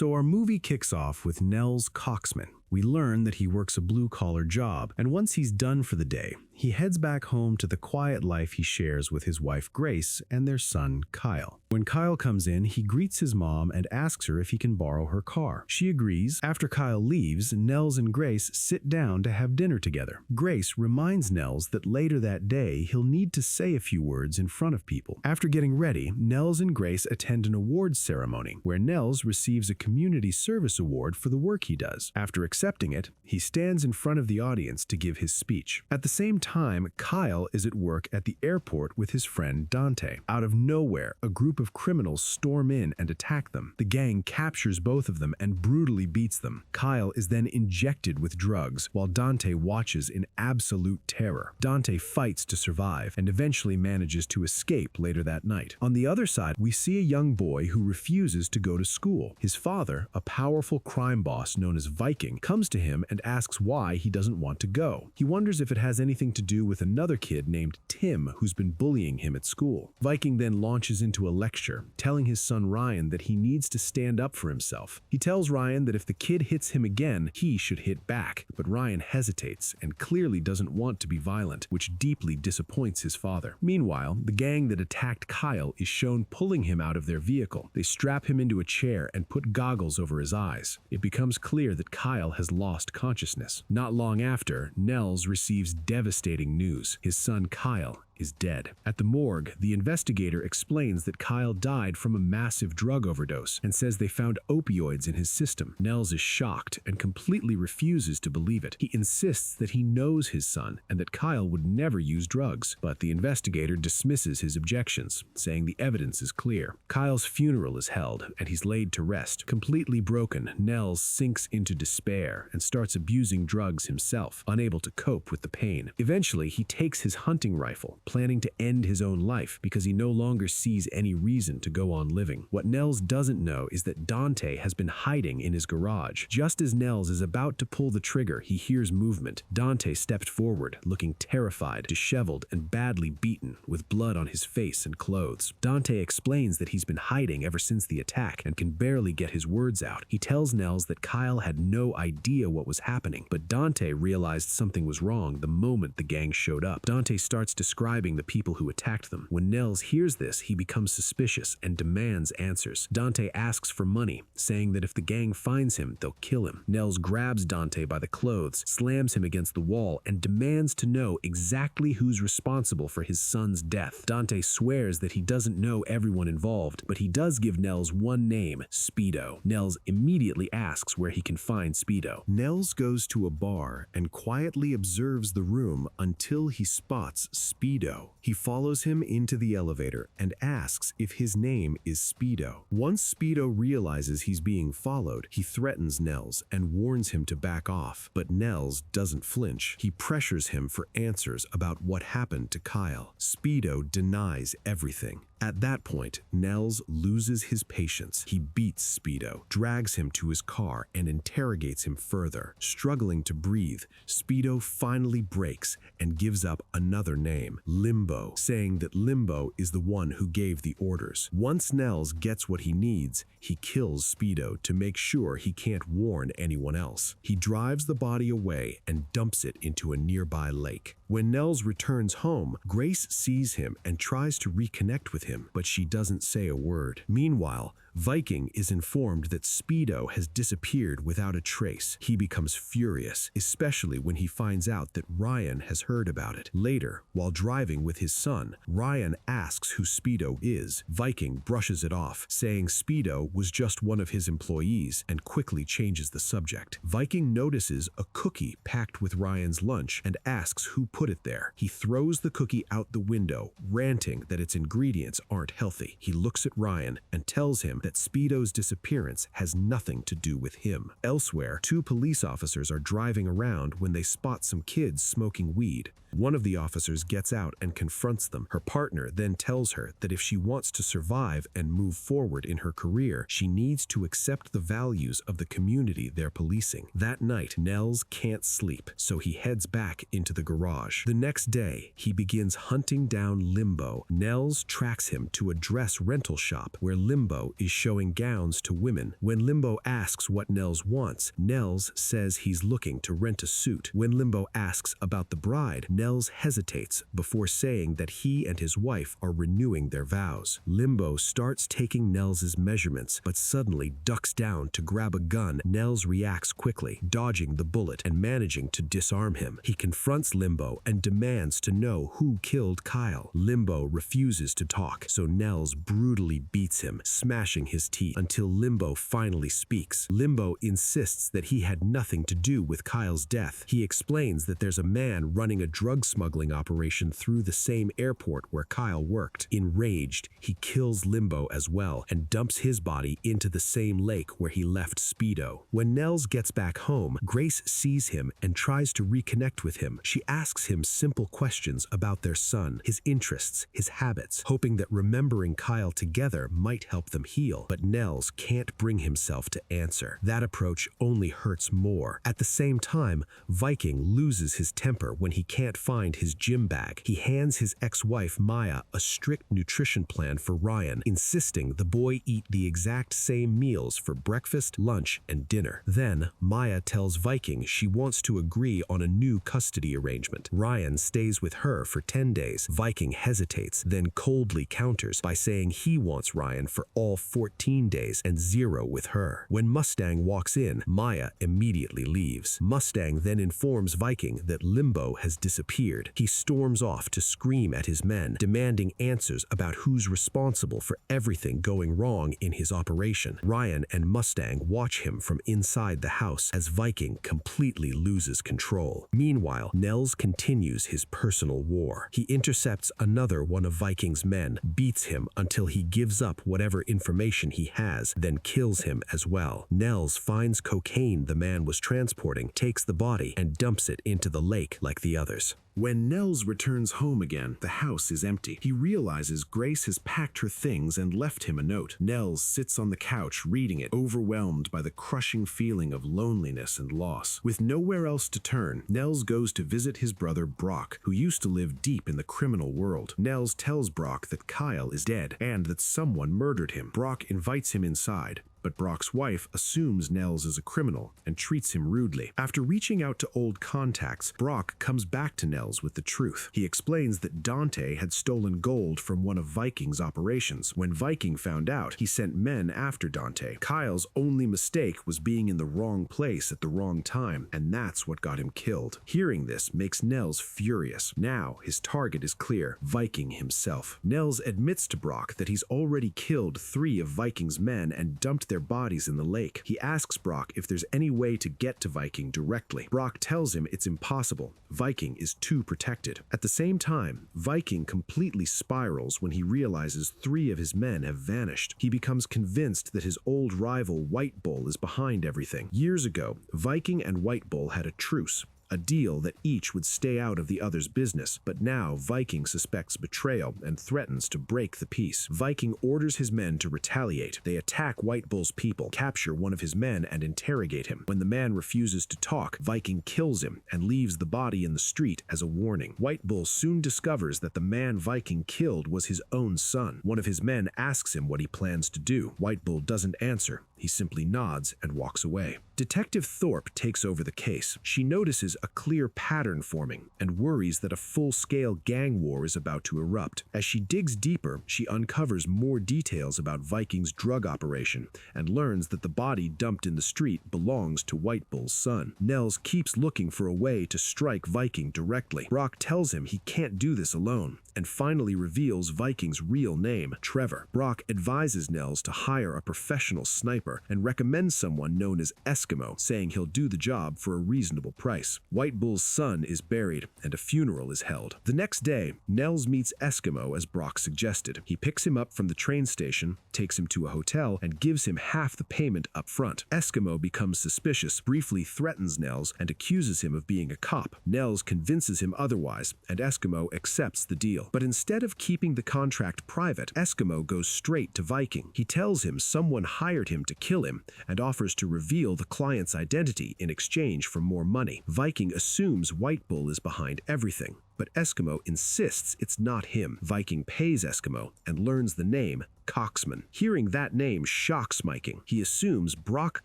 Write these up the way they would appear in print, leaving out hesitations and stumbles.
So our movie kicks off with Nels Coxman. We learn that he works a blue-collar job, and once he's done for the day, he heads back home to the quiet life he shares with his wife Grace and their son Kyle. When Kyle comes in, he greets his mom and asks her if he can borrow her car. She agrees. After Kyle leaves, Nels and Grace sit down to have dinner together. Grace reminds Nels that later that day he'll need to say a few words in front of people. After getting ready, Nels and Grace attend an awards ceremony where Nels receives a community service award for the work he does. After accepting it, he stands in front of the audience to give his speech. At the same time, Kyle is at work at the airport with his friend Dante. Out of nowhere, a group of criminals storm in and attack them. The gang captures both of them and brutally beats them. Kyle is then injected with drugs, while Dante watches in absolute terror. Dante fights to survive and eventually manages to escape later that night. On the other side, we see a young boy who refuses to go to school. His father, a powerful crime boss known as Viking, comes to him and asks why he doesn't want to go. He wonders if it has anything to do with another kid named Tim who's been bullying him at school. Viking then launches into a lecture, telling his son Ryan that he needs to stand up for himself. He tells Ryan that if the kid hits him again, he should hit back, but Ryan hesitates and clearly doesn't want to be violent, which deeply disappoints his father. Meanwhile, the gang that attacked Kyle is shown pulling him out of their vehicle. They strap him into a chair and put goggles over his eyes. It becomes clear that Kyle has lost consciousness. Not long after, Nells receives devastating news. His son Kyle is dead. At the morgue, the investigator explains that Kyle died from a massive drug overdose and says they found opioids in his system. Nels is shocked and completely refuses to believe it. He insists that he knows his son and that Kyle would never use drugs, but the investigator dismisses his objections, saying the evidence is clear. Kyle's funeral is held and he's laid to rest. Completely broken, Nels sinks into despair and starts abusing drugs himself, unable to cope with the pain. Eventually, he takes his hunting rifle, planning to end his own life because he no longer sees any reason to go on living. What Nels doesn't know is that Dante has been hiding in his garage. Just as Nels is about to pull the trigger, he hears movement. Dante stepped forward, looking terrified, disheveled, and badly beaten, with blood on his face and clothes. Dante explains that he's been hiding ever since the attack and can barely get his words out. He tells Nels that Kyle had no idea what was happening, but Dante realized something was wrong the moment the gang showed up. Dante starts describing the people who attacked them. When Nels hears this, he becomes suspicious and demands answers. Dante asks for money, saying that if the gang finds him, they'll kill him. Nels grabs Dante by the clothes, slams him against the wall, and demands to know exactly who's responsible for his son's death. Dante swears that he doesn't know everyone involved, but he does give Nels one name, Speedo. Nels immediately asks where he can find Speedo. Nels goes to a bar and quietly observes the room until he spots Speedo. He follows him into the elevator and asks if his name is Speedo. Once Speedo realizes he's being followed, he threatens Nels and warns him to back off, but Nels doesn't flinch. He pressures him for answers about what happened to Kyle. Speedo denies everything. At that point, Nels loses his patience. He beats Speedo, drags him to his car, and interrogates him further. Struggling to breathe, Speedo finally breaks and gives up another name, Limbo, saying that Limbo is the one who gave the orders. Once Nels gets what he needs, he kills Speedo to make sure he can't warn anyone else. He drives the body away and dumps it into a nearby lake. When Nels returns home, Grace sees him and tries to reconnect with him, but she doesn't say a word. Meanwhile, Viking is informed that Speedo has disappeared without a trace. He becomes furious, especially when he finds out that Ryan has heard about it. Later, while driving with his son, Ryan asks who Speedo is. Viking brushes it off, saying Speedo was just one of his employees, and quickly changes the subject. Viking notices a cookie packed with Ryan's lunch and asks who put it there. He throws the cookie out the window, ranting that its ingredients aren't healthy. He looks at Ryan and tells him that Speedo's disappearance has nothing to do with him. Elsewhere, two police officers are driving around when they spot some kids smoking weed. One of the officers gets out and confronts them. Her partner then tells her that if she wants to survive and move forward in her career, she needs to accept the values of the community they're policing. That night, Nels can't sleep, so he heads back into the garage. camouflage. The next day, he begins hunting down Limbo. Nells tracks him to a dress rental shop where Limbo is showing gowns to women. When Limbo asks what Nells wants, Nells says he's looking to rent a suit. When Limbo asks about the bride, Nells hesitates before saying that he and his wife are renewing their vows. Limbo starts taking Nells's measurements, but suddenly ducks down to grab a gun. Nells reacts quickly, dodging the bullet and managing to disarm him. He confronts Limbo and demands to know who killed Kyle. Limbo refuses to talk, so Nells brutally beats him, smashing his teeth until Limbo finally speaks. Limbo insists that he had nothing to do with Kyle's death. He explains that there's a man running a drug smuggling operation through the same airport where Kyle worked. Enraged, he kills Limbo as well and dumps his body into the same lake where he left Speedo. When Nells gets back home, Grace sees him and tries to reconnect with him. She asks him simple questions about their son, his interests, his habits, hoping that remembering Kyle together might help them heal. But Nells can't bring himself to answer. That approach only hurts more. At the same time, Viking loses his temper when he can't find his gym bag. He hands his ex-wife Maya a strict nutrition plan for Ryan, insisting the boy eat the exact same meals for breakfast, lunch, and dinner. Then, Maya tells Viking she wants to agree on a new custody arrangement. Ryan stays with her for 10 days. Viking hesitates, then coldly counters by saying he wants Ryan for all 14 days and 0 with her. When Mustang walks in, Maya immediately leaves. Mustang then informs Viking that Limbo has disappeared. He storms off to scream at his men, demanding answers about who's responsible for everything going wrong in his operation. Ryan and Mustang watch him from inside the house as Viking completely loses control. Meanwhile, Nells continues his personal war. He intercepts another one of Viking's men, beats him until he gives up whatever information he has, then kills him as well. Nells finds cocaine the man was transporting, takes the body, and dumps it into the lake like the others. When Nells returns home again, the house is empty. He realizes Grace has packed her things and left him a note. Nells sits on the couch reading it, overwhelmed by the crushing feeling of loneliness and loss. With nowhere else to turn, Nells goes to visit his brother Brock, who used to live deep in the criminal world. Nells tells Brock that Kyle is dead and that someone murdered him. Brock invites him inside, but Brock's wife assumes Nells is a criminal and treats him rudely. After reaching out to old contacts, Brock comes back to Nells with the truth. He explains that Dante had stolen gold from one of Viking's operations. When Viking found out, he sent men after Dante. Kyle's only mistake was being in the wrong place at the wrong time, and that's what got him killed. Hearing this makes Nells furious. Now his target is clear: Viking himself. Nells admits to Brock that he's already killed 3 of Viking's men and dumped their bodies in the lake. He asks Brock if there's any way to get to Viking directly. Brock tells him it's impossible. Viking is too protected. At the same time, Viking completely spirals when he realizes 3 of his men have vanished. He becomes convinced that his old rival White Bull is behind everything. Years ago, Viking and White Bull had a truce, a deal that each would stay out of the other's business, but now Viking suspects betrayal and threatens to break the peace. Viking orders his men to retaliate. They attack White Bull's people, capture one of his men, and interrogate him. When the man refuses to talk, Viking kills him and leaves the body in the street as a warning. White Bull soon discovers that the man Viking killed was his own son. One of his men asks him what he plans to do. White Bull doesn't answer. He simply nods and walks away. Detective Thorpe takes over the case. She notices a clear pattern forming and worries that a full-scale gang war is about to erupt. As she digs deeper, she uncovers more details about Viking's drug operation and learns that the body dumped in the street belongs to White Bull's son. Nells keeps looking for a way to strike Viking directly. Brock tells him he can't do this alone and finally reveals Viking's real name, Trevor. Brock advises Nells to hire a professional sniper and recommends someone known as Eskimo, saying he'll do the job for a reasonable price. White Bull's son is buried and a funeral is held. The next day, Nells meets Eskimo as Brock suggested. He picks him up from the train station, takes him to a hotel, and gives him half the payment up front. Eskimo becomes suspicious, briefly threatens Nells, and accuses him of being a cop. Nells convinces him otherwise, and Eskimo accepts the deal. deal. But instead of keeping the contract private, Eskimo goes straight to Viking. He tells him someone hired him to kill him and offers to reveal the client's identity in exchange for more money. Viking assumes White Bull is behind everything, but Eskimo insists it's not him. Viking pays Eskimo and learns the name Coxman. Hearing that name shocks Viking. He assumes Brock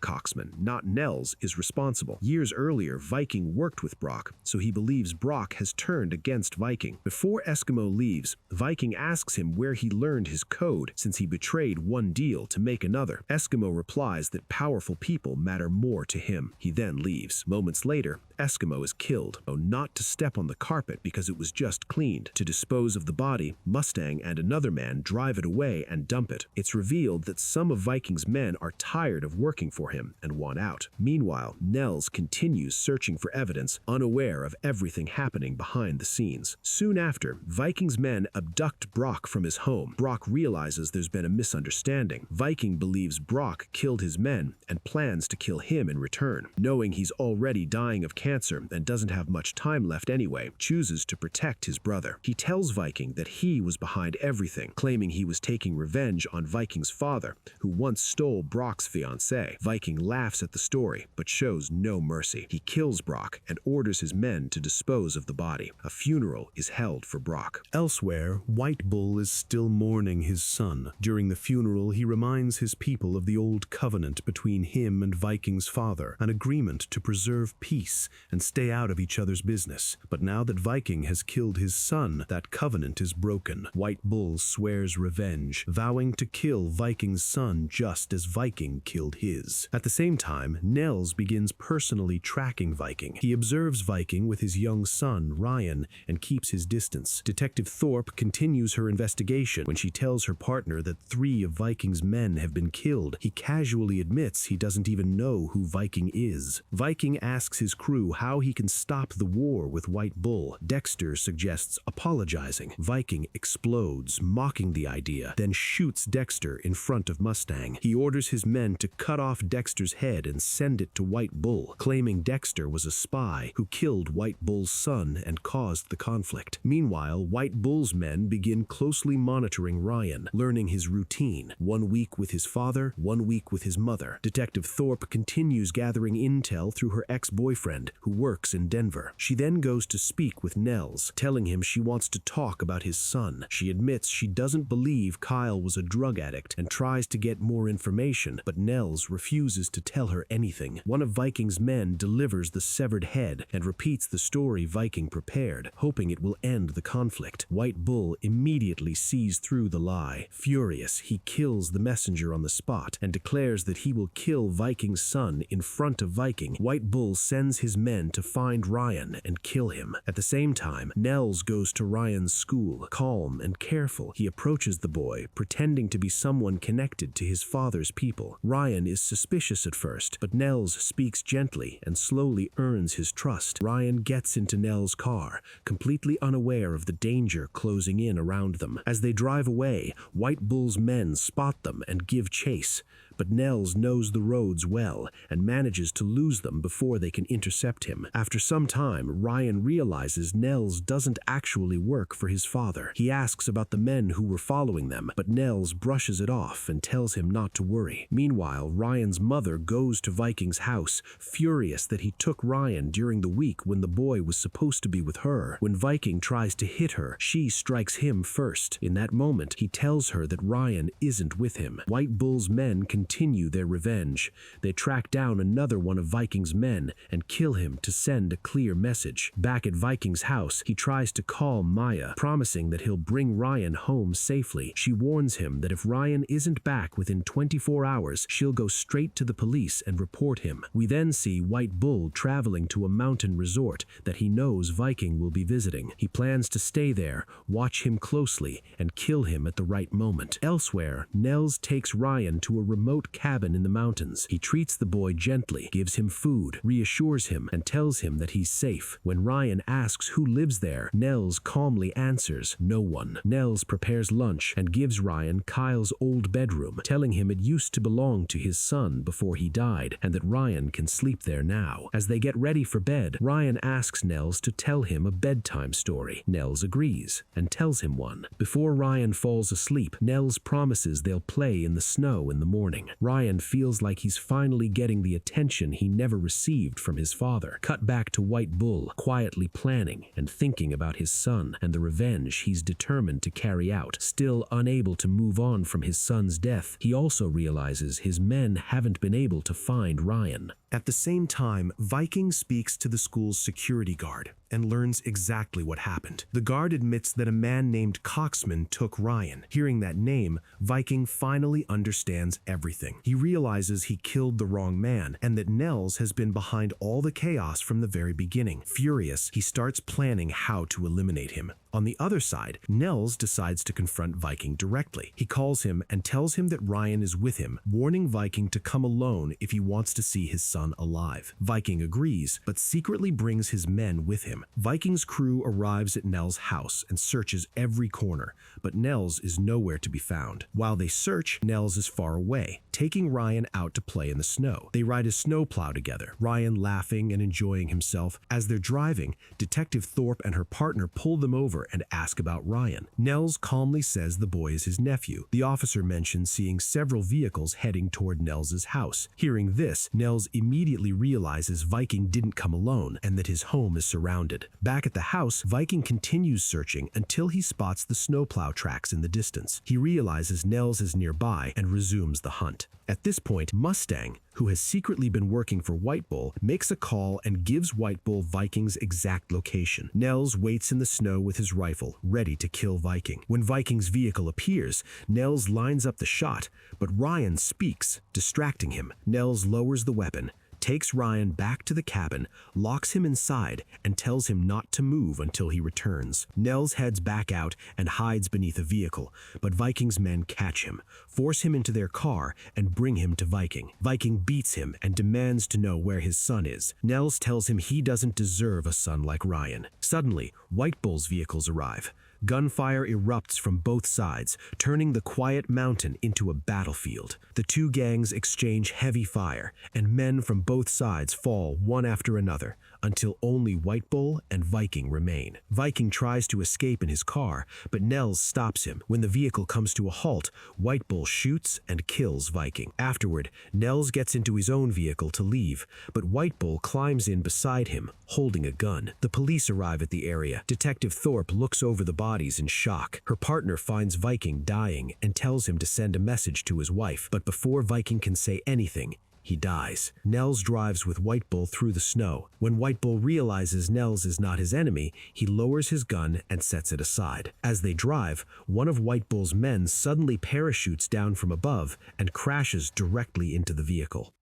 Coxman, not Nells, is responsible. Years earlier, Viking worked with Brock, so he believes Brock has turned against Viking. Before Eskimo leaves, Viking asks him where he learned his code since he betrayed one deal to make another. Eskimo replies that powerful people matter more to him. He then leaves. Moments later, Eskimo is killed, though not to step on the carpet because it was just cleaned. To dispose of the body, Mustang and another man drive it away and dump it. It's revealed that some of Viking's men are tired of working for him and want out. Meanwhile, Nells continues searching for evidence, unaware of everything happening behind the scenes. Soon after, Viking's men abduct Brock from his home. Brock realizes there's been a misunderstanding. Viking believes Brock killed his men and plans to kill him in return. Knowing he's already dying of cancer and doesn't have much time left anyway, chooses to protect his brother. He tells Viking that he was behind everything, claiming he was taking revenge on Viking's father, who once stole Brock's fiancée. Viking laughs at the story, but shows no mercy. He kills Brock and orders his men to dispose of the body. A funeral is held for Brock. Elsewhere, White Bull is still mourning his son. During the funeral, he reminds his people of the old covenant between him and Viking's father, an agreement to preserve peace and stay out of each other's business. But now that Viking has killed his son, that covenant is broken. White Bull swears revenge, vowing to kill Viking's son just as Viking killed his. At the same time, Nells begins personally tracking Viking. He observes Viking with his young son, Ryan, and keeps his distance. Detective Thorpe continues her investigation. When she tells her partner that 3 of Viking's men have been killed, he casually admits he doesn't even know who Viking is. Viking asks his crew how he can stop the war with White Bull. Dexter suggests apologizing. Viking explodes, mocking the idea, then shoots Dexter in front of Mustang. He orders his men to cut off Dexter's head and send it to White Bull, claiming Dexter was a spy who killed White Bull's son and caused the conflict. Meanwhile, White Bull's men begin closely monitoring Ryan, learning his routine. 1 week with his father, 1 week with his mother. Detective Thorpe continues gathering intel through her ex-boyfriend, who works in Denver. She then goes to speak with Nells, telling him she wants to talk about his son. She admits she doesn't believe Kyle was a drug addict and tries to get more information, but Nells refuses to tell her anything. One of Viking's men delivers the severed head and repeats the story Viking prepared, hoping it will end the conflict. White Bull immediately sees through the lie. Furious, he kills the messenger on the spot and declares that he will kill Viking's son in front of Viking. White Bull sends his men to find Ryan and kill him. At the same time, Nells goes to Ryan's school. Calm and careful, he approaches the boy, pretending to be someone connected to his father's people. Ryan is suspicious at first, but Nells speaks gently and slowly earns his trust. Ryan gets into Nell's car, completely unaware of the danger closing in around them. As they drive away, White Bull's men spot them and give chase, but Nells knows the roads well and manages to lose them before they can intercept him. After some time, Ryan realizes Nells doesn't actually work for his father. He asks about the men who were following them, but Nells brushes it off and tells him not to worry. Meanwhile, Ryan's mother goes to Viking's house, furious that he took Ryan during the week when the boy was supposed to be with her. When Viking tries to hit her, she strikes him first. In that moment, he tells her that Ryan isn't with him. White Bull's men continue their revenge. They track down another one of Viking's men and kill him to send a clear message. Back at Viking's house, he tries to call Maya, promising that he'll bring Ryan home safely. She warns him that if Ryan isn't back within 24 hours, she'll go straight to the police and report him. We then see White Bull traveling to a mountain resort that he knows Viking will be visiting. He plans to stay there, watch him closely, and kill him at the right moment. Elsewhere, Nells takes Ryan to a remote remote cabin in the mountains. He treats the boy gently, gives him food, reassures him, and tells him that he's safe. When Ryan asks who lives there, Nels calmly answers, no one. Nels prepares lunch and gives Ryan Kyle's old bedroom, telling him it used to belong to his son before he died, and that Ryan can sleep there now. As they get ready for bed, Ryan asks Nels to tell him a bedtime story. Nels agrees and tells him one. Before Ryan falls asleep, Nels promises they'll play in the snow in the morning. Ryan feels like he's finally getting the attention he never received from his father. Cut back to White Bull, quietly planning and thinking about his son and the revenge he's determined to carry out. Still unable to move on from his son's death, he also realizes his men haven't been able to find Ryan. At the same time, Viking speaks to the school's security guard and learns exactly what happened. The guard admits that a man named Coxman took Ryan. Hearing that name, Viking finally understands everything. He realizes he killed the wrong man and that Nels has been behind all the chaos from the very beginning. Furious, he starts planning how to eliminate him. On the other side, Nels decides to confront Viking directly. He calls him and tells him that Ryan is with him, warning Viking to come alone if he wants to see his son alive. Viking agrees, but secretly brings his men with him. Viking's crew arrives at Nels' house and searches every corner, but Nels is nowhere to be found. While they search, Nels is far away, taking Ryan out to play in the snow. They ride a snowplow together, Ryan laughing and enjoying himself. As they're driving, Detective Thorpe and her partner pull them over and ask about Ryan. Nels calmly says the boy is his nephew. The officer mentions seeing several vehicles heading toward Nels' house. Hearing this, Nels immediately realizes Viking didn't come alone and that his home is surrounded. Back at the house, Viking continues searching until he spots the snowplow tracks in the distance. He realizes Nels is nearby and resumes the hunt. At this point, Mustang, who has secretly been working for White Bull, makes a call and gives White Bull Viking's exact location. Nels waits in the snow with his rifle, ready to kill Viking. When Viking's vehicle appears, Nels lines up the shot, but Ryan speaks, distracting him. Nels lowers the weapon, takes Ryan back to the cabin, locks him inside, and tells him not to move until he returns. Nels heads back out and hides beneath a vehicle, but Viking's men catch him, force him into their car, and bring him to Viking. Viking beats him and demands to know where his son is. Nels tells him he doesn't deserve a son like Ryan. Suddenly, White Bull's vehicles arrive. Gunfire erupts from both sides, turning the quiet mountain into a battlefield. The two gangs exchange heavy fire, and men from both sides fall one after another, until only White Bull and Viking remain. Viking tries to escape in his car, but Nels stops him. When the vehicle comes to a halt, White Bull shoots and kills Viking. Afterward, Nels gets into his own vehicle to leave, but White Bull climbs in beside him, holding a gun. The police arrive at the area. Detective Thorpe looks over the bodies in shock. Her partner finds Viking dying and tells him to send a message to his wife, but before Viking can say anything, he dies. Nels drives with White Bull through the snow. When White Bull realizes Nels is not his enemy, he lowers his gun and sets it aside. As they drive, one of White Bull's men suddenly parachutes down from above and crashes directly into the vehicle.